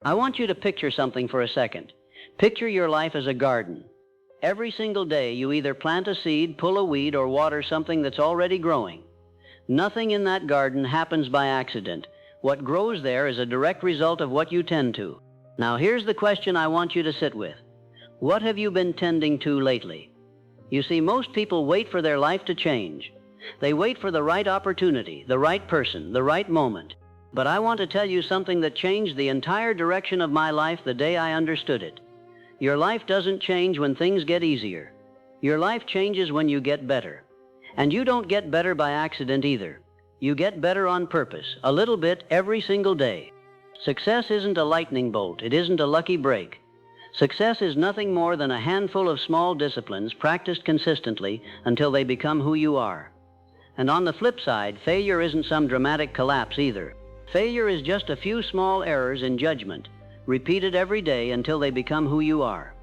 I want you to picture something for a second. Picture your life as a garden. Every single day you either plant a seed, pull a weed, or water something that's already growing. Nothing in that garden happens by accident. What grows there is a direct result of what you tend to. Now here's the question I want you to sit with. What have you been tending to lately? You see, most people wait for their life to change. They wait for the right opportunity, the right person, the right moment. But I want to tell you something that changed the entire direction of my life the day I understood it. Your life doesn't change when things get easier. Your life changes when you get better. And you don't get better by accident either. You get better on purpose, a little bit every single day. Success isn't a lightning bolt. It isn't a lucky break. Success is nothing more than a handful of small disciplines practiced consistently until they become who you are. And on the flip side, failure isn't some dramatic collapse either. Failure is just a few small errors in judgment, repeated every day until they become who you are.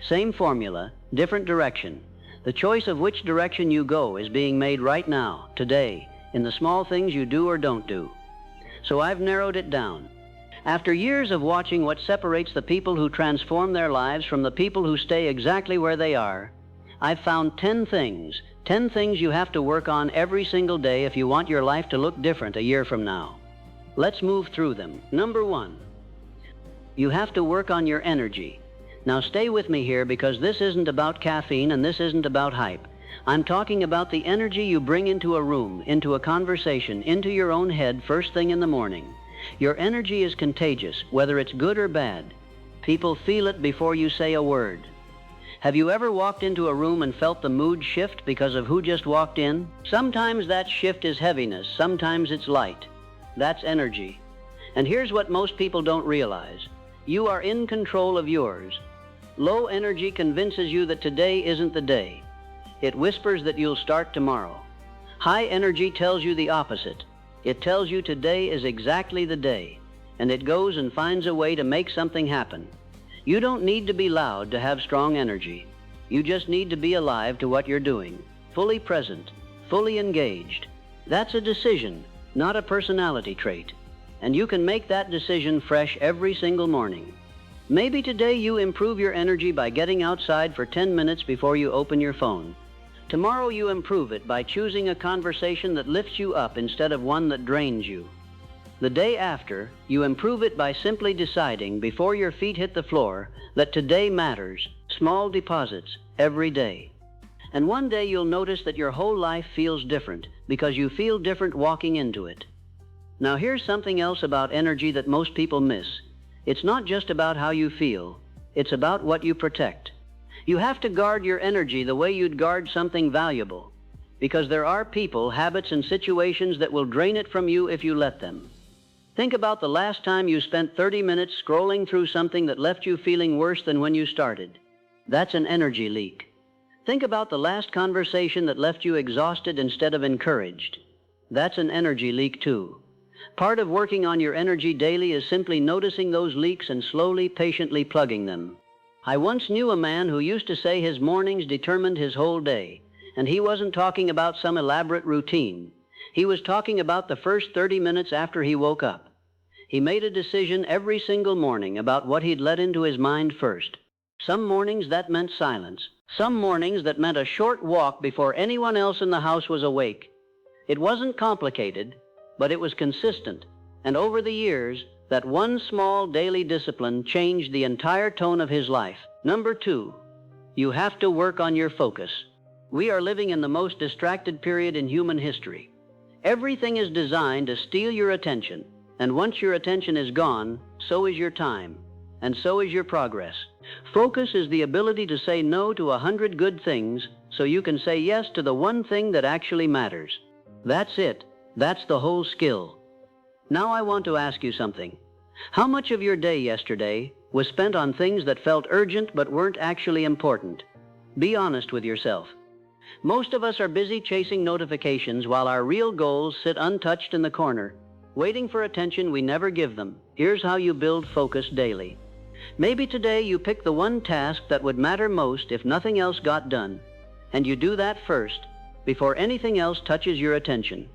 Same formula, different direction. The choice of which direction you go is being made right now, today, in the small things you do or don't do. So I've narrowed it down. After years of watching what separates the people who transform their lives from the people who stay exactly where they are, I've found 10 things you have to work on every single day if you want your life to look different a year from now. Let's move through them. Number 1, you have to work on your energy. Now stay with me here, because this isn't about caffeine and this isn't about hype. I'm talking about the energy you bring into a room, into a conversation, into your own head first thing in the morning. Your energy is contagious, whether it's good or bad. People feel it before you say a word. Have you ever walked into a room and felt the mood shift because of who just walked in? Sometimes that shift is heaviness, sometimes it's light. That's energy. And here's what most people don't realize. You are in control of yours. Low energy convinces you that today isn't the day. It whispers that you'll start tomorrow. High energy tells you the opposite. It tells you today is exactly the day, and it goes and finds a way to make something happen. You don't need to be loud to have strong energy. You just need to be alive to what you're doing, fully present, fully engaged. That's a decision, not a personality trait. And you can make that decision fresh every single morning. Maybe today you improve your energy by getting outside for 10 minutes before you open your phone. Tomorrow you improve it by choosing a conversation that lifts you up instead of one that drains you. The day after, you improve it by simply deciding before your feet hit the floor that today matters, small deposits, every day. And one day you'll notice that your whole life feels different because you feel different walking into it. Now here's something else about energy that most people miss. It's not just about how you feel, it's about what you protect. You have to guard your energy the way you'd guard something valuable, because there are people, habits, and situations that will drain it from you if you let them. Think about the last time you spent 30 minutes scrolling through something that left you feeling worse than when you started. That's an energy leak. Think about the last conversation that left you exhausted instead of encouraged. That's an energy leak too. Part of working on your energy daily is simply noticing those leaks and slowly, patiently plugging them. I once knew a man who used to say his mornings determined his whole day, and he wasn't talking about some elaborate routine. He was talking about the first 30 minutes after he woke up. He made a decision every single morning about what he'd let into his mind first. Some mornings that meant silence. Some mornings that meant a short walk before anyone else in the house was awake. It wasn't complicated, but it was consistent, and over the years, that one small daily discipline changed the entire tone of his life. Number 2, you have to work on your focus. We are living in the most distracted period in human history. Everything is designed to steal your attention, and once your attention is gone, so is your time, and so is your progress. Focus is the ability to say no to 100 good things so you can say yes to the one thing that actually matters. That's it. That's the whole skill. Now I want to ask you something. How much of your day yesterday was spent on things that felt urgent but weren't actually important? Be honest with yourself. Most of us are busy chasing notifications while our real goals sit untouched in the corner, waiting for attention we never give them. Here's how you build focus daily. Maybe today you pick the one task that would matter most if nothing else got done, and you do that first, before anything else touches your attention.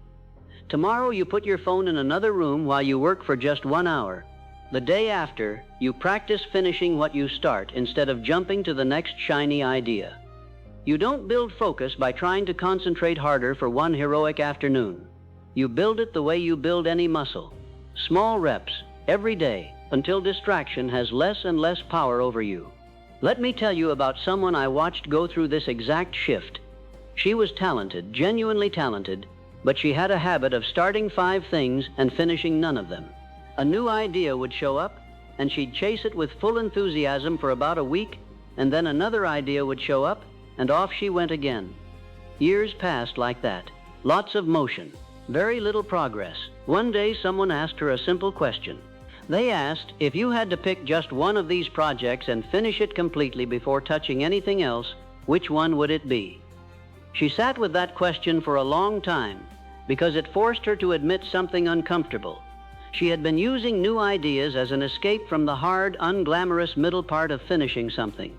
Tomorrow you put your phone in another room while you work for just 1 hour. The day after, you practice finishing what you start instead of jumping to the next shiny idea. You don't build focus by trying to concentrate harder for one heroic afternoon. You build it the way you build any muscle. Small reps, every day, until distraction has less and less power over you. Let me tell you about someone I watched go through this exact shift. She was talented, genuinely talented, but she had a habit of starting 5 things and finishing none of them. A new idea would show up, and she'd chase it with full enthusiasm for about a week, and then another idea would show up, and off she went again. Years passed like that. Lots of motion, very little progress. One day someone asked her a simple question. They asked, if you had to pick just one of these projects and finish it completely before touching anything else, which one would it be? She sat with that question for a long time because it forced her to admit something uncomfortable. She had been using new ideas as an escape from the hard, unglamorous middle part of finishing something.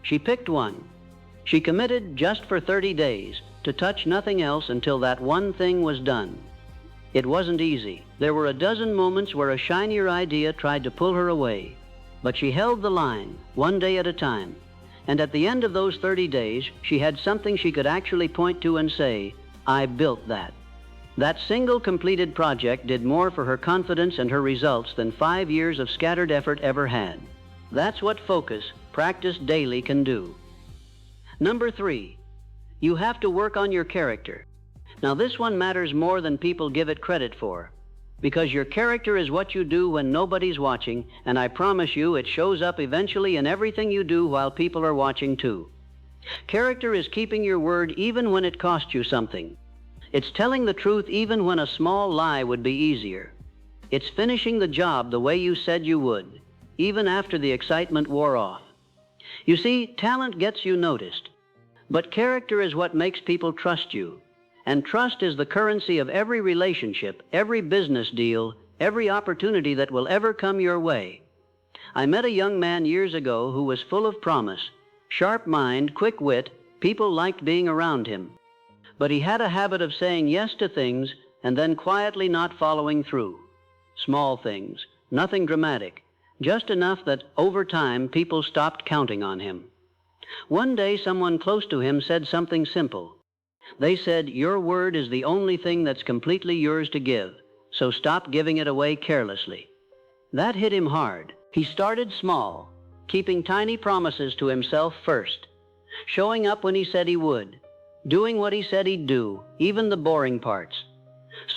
She picked one. She committed just for 30 days to touch nothing else until that one thing was done. It wasn't easy. There were a dozen moments where a shinier idea tried to pull her away. But she held the line, one day at a time. And at the end of those 30 days, she had something she could actually point to and say, I built that. That single completed project did more for her confidence and her results than 5 years of scattered effort ever had. That's what focus, practiced daily, can do. Number 3, you have to work on your character. Now this one matters more than people give it credit for, because your character is what you do when nobody's watching, and I promise you it shows up eventually in everything you do while people are watching too. Character is keeping your word even when it costs you something. It's telling the truth even when a small lie would be easier. It's finishing the job the way you said you would, even after the excitement wore off. You see, talent gets you noticed, but character is what makes people trust you. And trust is the currency of every relationship, every business deal, every opportunity that will ever come your way. I met a young man years ago who was full of promise, sharp mind, quick wit, people liked being around him. But he had a habit of saying yes to things and then quietly not following through. Small things, nothing dramatic, just enough that over time people stopped counting on him. One day someone close to him said something simple. They said, your word is the only thing that's completely yours to give, so stop giving it away carelessly. That hit him hard. He started small, keeping tiny promises to himself first, showing up when he said he would, doing what he said he'd do, even the boring parts.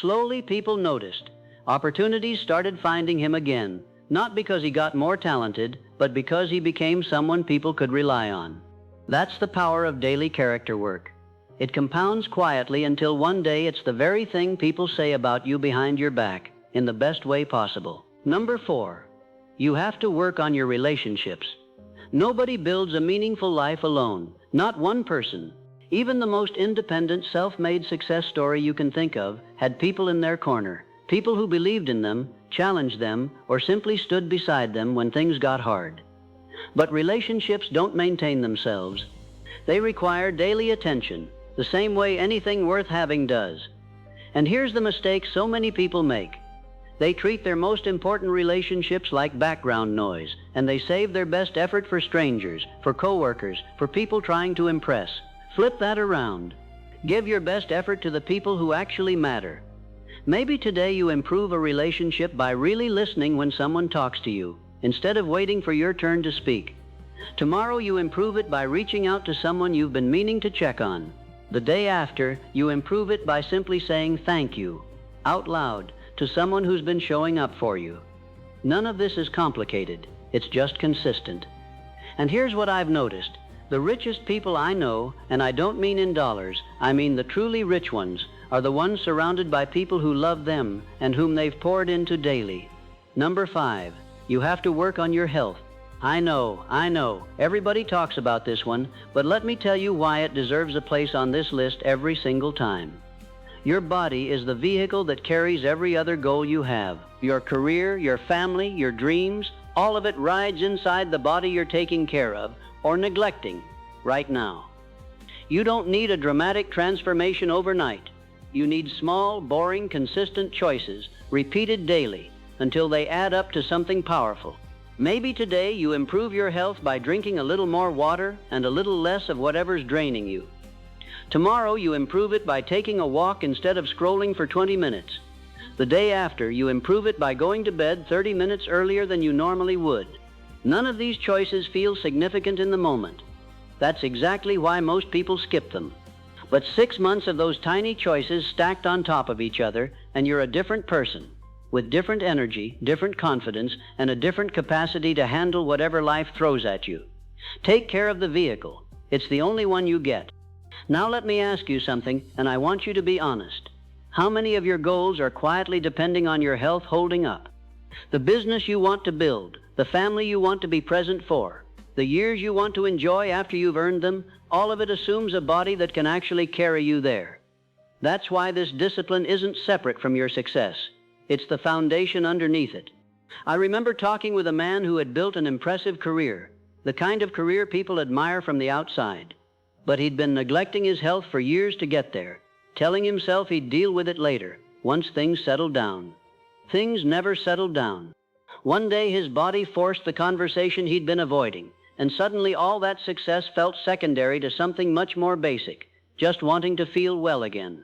Slowly people noticed. Opportunities started finding him again, not because he got more talented, but because he became someone people could rely on. That's the power of daily character work. It compounds quietly until one day it's the very thing people say about you behind your back, in the best way possible. Number 4, you have to work on your relationships. Nobody builds a meaningful life alone, not one person. Even the most independent, self-made success story you can think of had people in their corner, people who believed in them, challenged them, or simply stood beside them when things got hard. But relationships don't maintain themselves. They require daily attention, the same way anything worth having does. And here's the mistake so many people make. They treat their most important relationships like background noise, and they save their best effort for strangers, for coworkers, for people trying to impress. Flip that around. Give your best effort to the people who actually matter. Maybe today you improve a relationship by really listening when someone talks to you, instead of waiting for your turn to speak. Tomorrow you improve it by reaching out to someone you've been meaning to check on. The day after, you improve it by simply saying thank you, out loud, to someone who's been showing up for you. None of this is complicated. It's just consistent. And here's what I've noticed. The richest people I know, and I don't mean in dollars, I mean the truly rich ones, are the ones surrounded by people who love them and whom they've poured into daily. Number 5, you have to work on your health. I know, everybody talks about this one, but let me tell you why it deserves a place on this list every single time. Your body is the vehicle that carries every other goal you have. Your career, your family, your dreams, all of it rides inside the body you're taking care of, or neglecting, right now. You don't need a dramatic transformation overnight. You need small, boring, consistent choices, repeated daily, until they add up to something powerful. Maybe today you improve your health by drinking a little more water and a little less of whatever's draining you. Tomorrow you improve it by taking a walk instead of scrolling for 20 minutes. The day after, you improve it by going to bed 30 minutes earlier than you normally would. None of these choices feel significant in the moment. That's exactly why most people skip them. But 6 months of those tiny choices stacked on top of each other, and you're a different person, with different energy, different confidence, and a different capacity to handle whatever life throws at you. Take care of the vehicle. It's the only one you get. Now let me ask you something, and I want you to be honest. How many of your goals are quietly depending on your health holding up? The business you want to build, the family you want to be present for, the years you want to enjoy after you've earned them, all of it assumes a body that can actually carry you there. That's why this discipline isn't separate from your success. It's the foundation underneath it. I remember talking with a man who had built an impressive career, the kind of career people admire from the outside. But he'd been neglecting his health for years to get there, telling himself he'd deal with it later, once things settled down. Things never settled down. One day his body forced the conversation he'd been avoiding, and suddenly all that success felt secondary to something much more basic, just wanting to feel well again.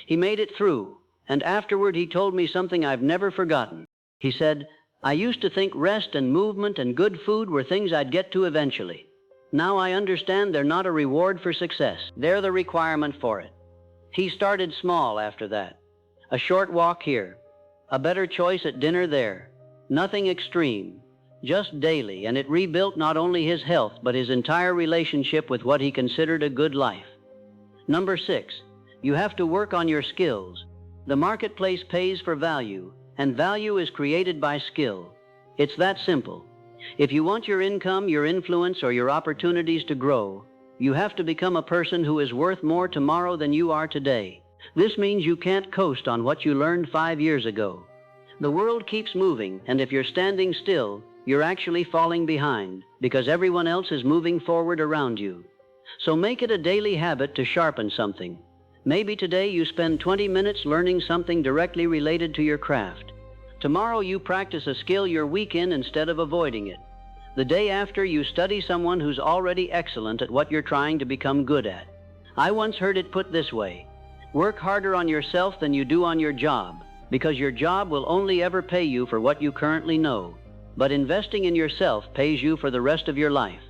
He made it through, and afterward he told me something I've never forgotten. He said, "I used to think rest and movement and good food were things I'd get to eventually. Now I understand they're not a reward for success. They're the requirement for it." He started small after that. A short walk here, a better choice at dinner there. Nothing extreme, just daily, and it rebuilt not only his health, but his entire relationship with what he considered a good life. Number 6, you have to work on your skills. The marketplace pays for value, and value is created by skill. It's that simple. If you want your income, your influence, or your opportunities to grow, you have to become a person who is worth more tomorrow than you are today. This means you can't coast on what you learned 5 years ago. The world keeps moving, and if you're standing still, you're actually falling behind, because everyone else is moving forward around you. So make it a daily habit to sharpen something. Maybe today you spend 20 minutes learning something directly related to your craft. Tomorrow you practice a skill you're weak in instead of avoiding it. The day after, you study someone who's already excellent at what you're trying to become good at. I once heard it put this way: work harder on yourself than you do on your job, because your job will only ever pay you for what you currently know. But investing in yourself pays you for the rest of your life.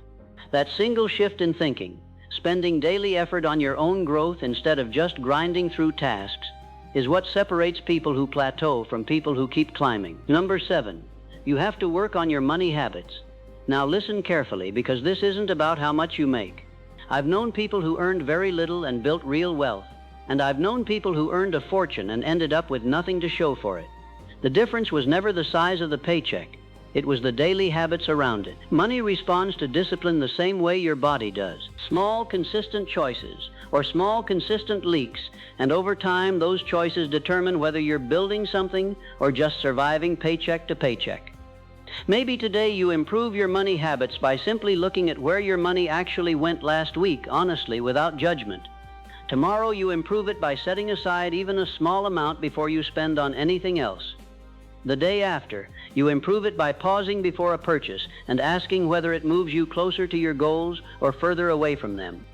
That single shift in thinking, spending daily effort on your own growth instead of just grinding through tasks, is what separates people who plateau from people who keep climbing. Number 7, you have to work on your money habits. Now listen carefully, because this isn't about how much you make. I've known people who earned very little and built real wealth, and I've known people who earned a fortune and ended up with nothing to show for it. The difference was never the size of the paycheck. It was the daily habits around it. Money responds to discipline the same way your body does. Small, consistent choices, or small, consistent leaks, and over time those choices determine whether you're building something or just surviving paycheck to paycheck. Maybe today you improve your money habits by simply looking at where your money actually went last week, honestly, without judgment. Tomorrow you improve it by setting aside even a small amount before you spend on anything else. The day after, you improve it by pausing before a purchase and asking whether it moves you closer to your goals or further away from them.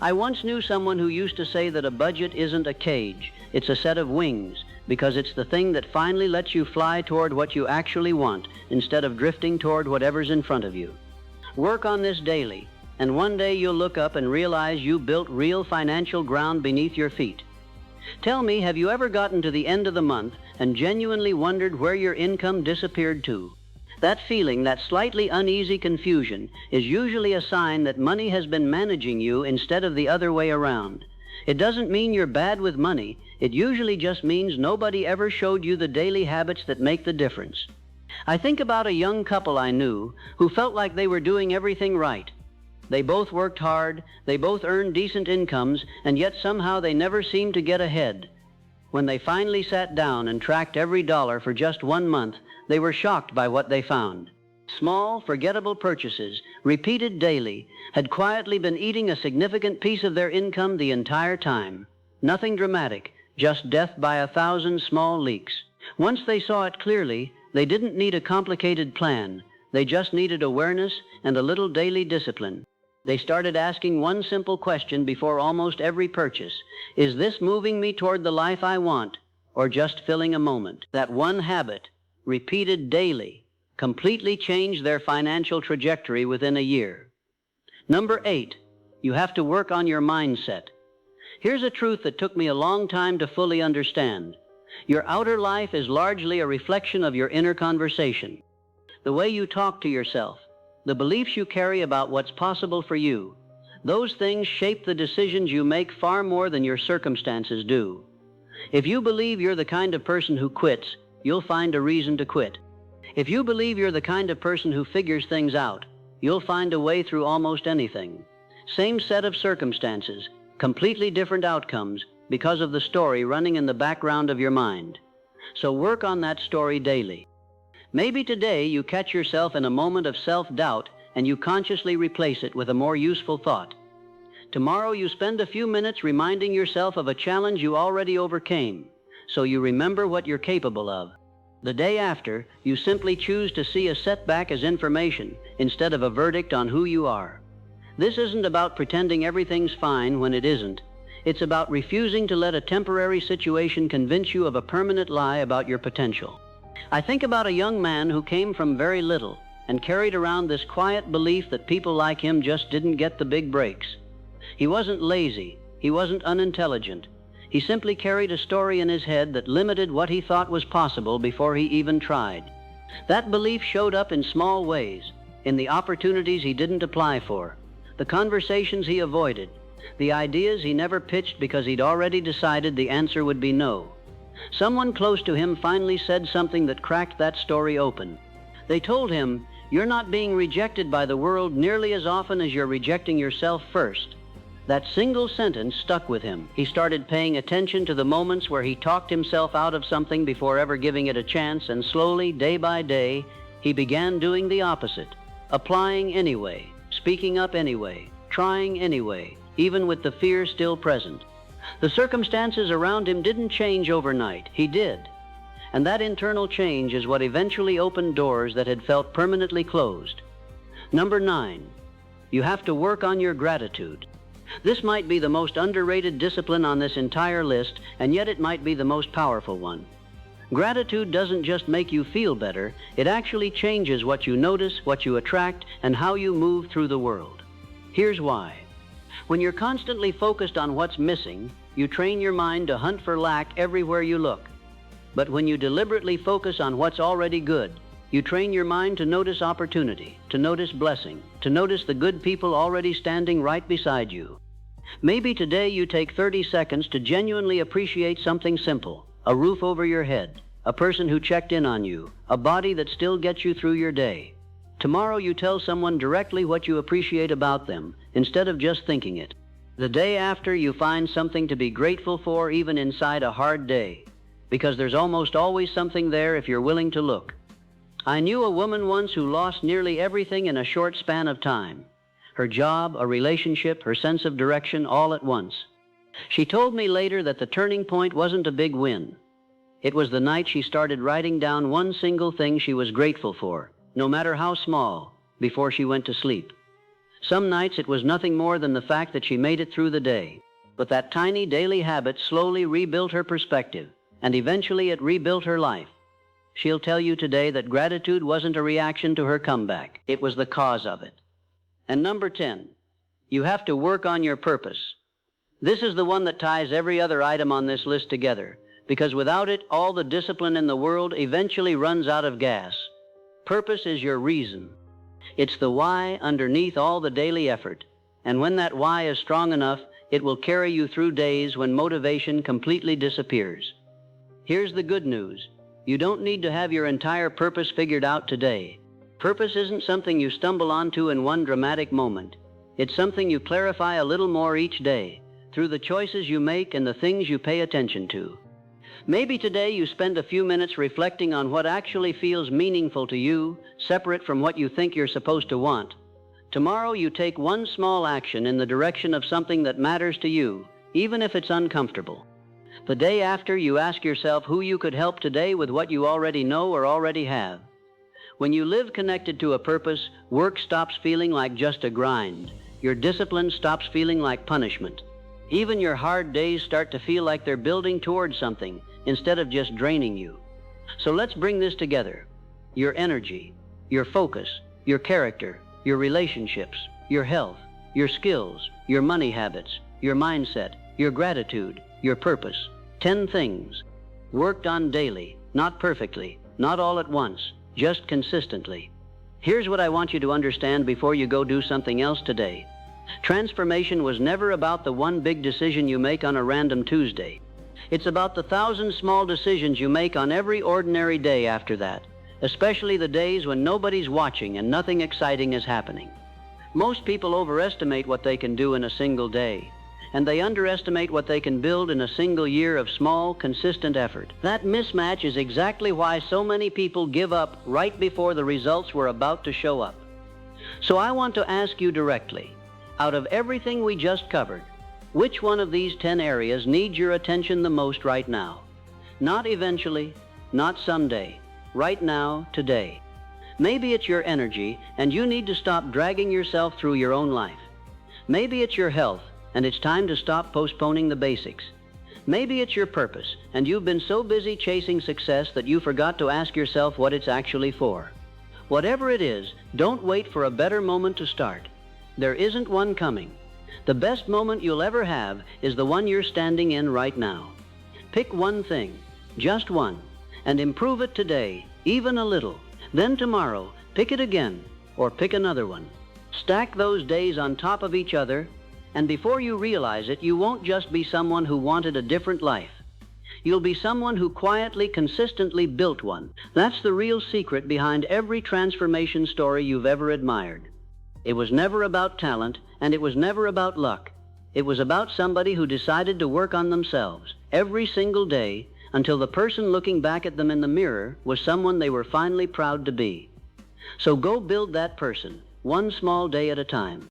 I once knew someone who used to say that a budget isn't a cage, it's a set of wings, because it's the thing that finally lets you fly toward what you actually want instead of drifting toward whatever's in front of you. Work on this daily, and one day you'll look up and realize you built real financial ground beneath your feet. Tell me, have you ever gotten to the end of the month and genuinely wondered where your income disappeared to? That feeling, that slightly uneasy confusion, is usually a sign that money has been managing you instead of the other way around. It doesn't mean you're bad with money. It usually just means nobody ever showed you the daily habits that make the difference. I think about a young couple I knew who felt like they were doing everything right. They both worked hard, they both earned decent incomes, and yet somehow they never seemed to get ahead. When they finally sat down and tracked every dollar for just 1 month, they were shocked by what they found. Small, forgettable purchases, repeated daily, had quietly been eating a significant piece of their income the entire time. Nothing dramatic, just death by 1,000 small leaks. Once they saw it clearly, They didn't need a complicated plan. They just needed awareness and a little daily discipline. They started asking one simple question before almost every purchase. Is this moving me toward the life I want, or just filling a moment? That one habit, repeated daily, completely changed their financial trajectory within a year. Number 8, you have to work on your mindset. Here's a truth that took me a long time to fully understand. Your outer life is largely a reflection of your inner conversation. The way you talk to yourself, the beliefs you carry about what's possible for you, those things shape the decisions you make far more than your circumstances do. If you believe you're the kind of person who quits, you'll find a reason to quit. If you believe you're the kind of person who figures things out, you'll find a way through almost anything. Same set of circumstances, completely different outcomes because of the story running in the background of your mind. So work on that story daily. Maybe today you catch yourself in a moment of self-doubt and you consciously replace it with a more useful thought. Tomorrow you spend a few minutes reminding yourself of a challenge you already overcame, so you remember what you're capable of. The day after, you simply choose to see a setback as information instead of a verdict on who you are. This isn't about pretending everything's fine when it isn't. It's about refusing to let a temporary situation convince you of a permanent lie about your potential. I think about a young man who came from very little and carried around this quiet belief that people like him just didn't get the big breaks. He wasn't lazy. He wasn't unintelligent. He simply carried a story in his head that limited what he thought was possible before he even tried. That belief showed up in small ways, in the opportunities he didn't apply for, the conversations he avoided, the ideas he never pitched because he'd already decided the answer would be no. Someone close to him finally said something that cracked that story open. They told him, "You're not being rejected by the world nearly as often as you're rejecting yourself first." That single sentence stuck with him. He started paying attention to the moments where he talked himself out of something before ever giving it a chance, and slowly, day by day, he began doing the opposite, applying anyway, speaking up anyway, trying anyway, even with the fear still present. The circumstances around him didn't change overnight. He did. And that internal change is what eventually opened doors that had felt permanently closed. Number 9, you have to work on your gratitude. This might be the most underrated discipline on this entire list, and yet it might be the most powerful one. Gratitude doesn't just make you feel better, it actually changes what you notice, what you attract, and how you move through the world. Here's why. When you're constantly focused on what's missing, you train your mind to hunt for lack everywhere you look. But when you deliberately focus on what's already good, you train your mind to notice opportunity, to notice blessing, to notice the good people already standing right beside you. Maybe today you take 30 seconds to genuinely appreciate something simple, a roof over your head, a person who checked in on you, a body that still gets you through your day. Tomorrow you tell someone directly what you appreciate about them, instead of just thinking it. The day after, you find something to be grateful for even inside a hard day, because there's almost always something there if you're willing to look. I knew a woman once who lost nearly everything in a short span of time. Her job, a relationship, her sense of direction, all at once. She told me later that the turning point wasn't a big win. It was the night she started writing down one single thing she was grateful for, no matter how small, before she went to sleep. Some nights it was nothing more than the fact that she made it through the day. But that tiny daily habit slowly rebuilt her perspective, and eventually it rebuilt her life. She'll tell you today that gratitude wasn't a reaction to her comeback. It was the cause of it. And number 10, you have to work on your purpose. This is the one that ties every other item on this list together, because without it, all the discipline in the world eventually runs out of gas. Purpose is your reason. It's the why underneath all the daily effort. And when that why is strong enough, it will carry you through days when motivation completely disappears. Here's the good news. You don't need to have your entire purpose figured out today. Purpose isn't something you stumble onto in one dramatic moment. It's something you clarify a little more each day, through the choices you make and the things you pay attention to. Maybe today you spend a few minutes reflecting on what actually feels meaningful to you, separate from what you think you're supposed to want. Tomorrow you take one small action in the direction of something that matters to you, even if it's uncomfortable. The day after, you ask yourself who you could help today with what you already know or already have. When you live connected to a purpose, work stops feeling like just a grind. Your discipline stops feeling like punishment. Even your hard days start to feel like they're building towards something instead of just draining you. So let's bring this together. Your energy, your focus, your character, your relationships, your health, your skills, your money habits, your mindset, your gratitude, your purpose. 10 things. Worked on daily, not perfectly, not all at once, just consistently. Here's what I want you to understand before you go do something else today. Transformation was never about the one big decision you make on a random Tuesday. It's about the 1,000 small decisions you make on every ordinary day after that, especially the days when nobody's watching and nothing exciting is happening. Most people overestimate what they can do in a single day, and they underestimate what they can build in a single year of small, consistent effort. That mismatch is exactly why so many people give up right before the results were about to show up. So I want to ask you directly, out of everything we just covered, which one of these 10 areas needs your attention the most right now? Not eventually, not someday, right now, today. Maybe it's your energy, and you need to stop dragging yourself through your own life. Maybe it's your health, and it's time to stop postponing the basics. Maybe it's your purpose, and you've been so busy chasing success that you forgot to ask yourself what it's actually for. Whatever it is, don't wait for a better moment to start. There isn't one coming. The best moment you'll ever have is the one you're standing in right now. Pick one thing, just one, and improve it today, even a little. Then tomorrow, pick it again, or pick another one. Stack those days on top of each other, and before you realize it, you won't just be someone who wanted a different life. You'll be someone who quietly, consistently built one. That's the real secret behind every transformation story you've ever admired. It was never about talent, and it was never about luck. It was about somebody who decided to work on themselves every single day until the person looking back at them in the mirror was someone they were finally proud to be. So go build that person, one small day at a time.